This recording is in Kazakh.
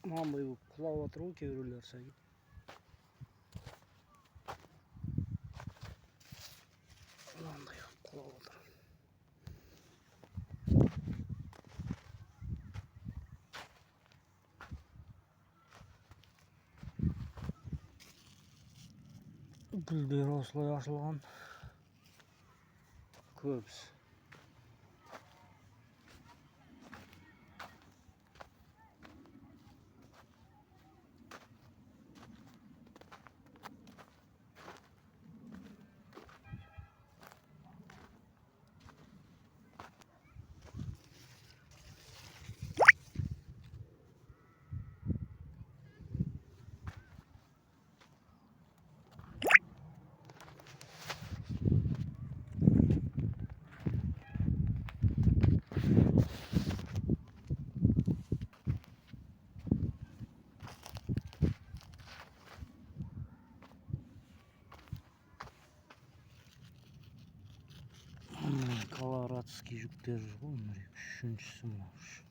мынандай болып құлап отыр ғой кейбіреулер сәйкес. Мынандай болып құлап отыр. Гүлдері осылай ашылған. Көбісі. Колорадский жүктер ғой, үшіншісі мынау.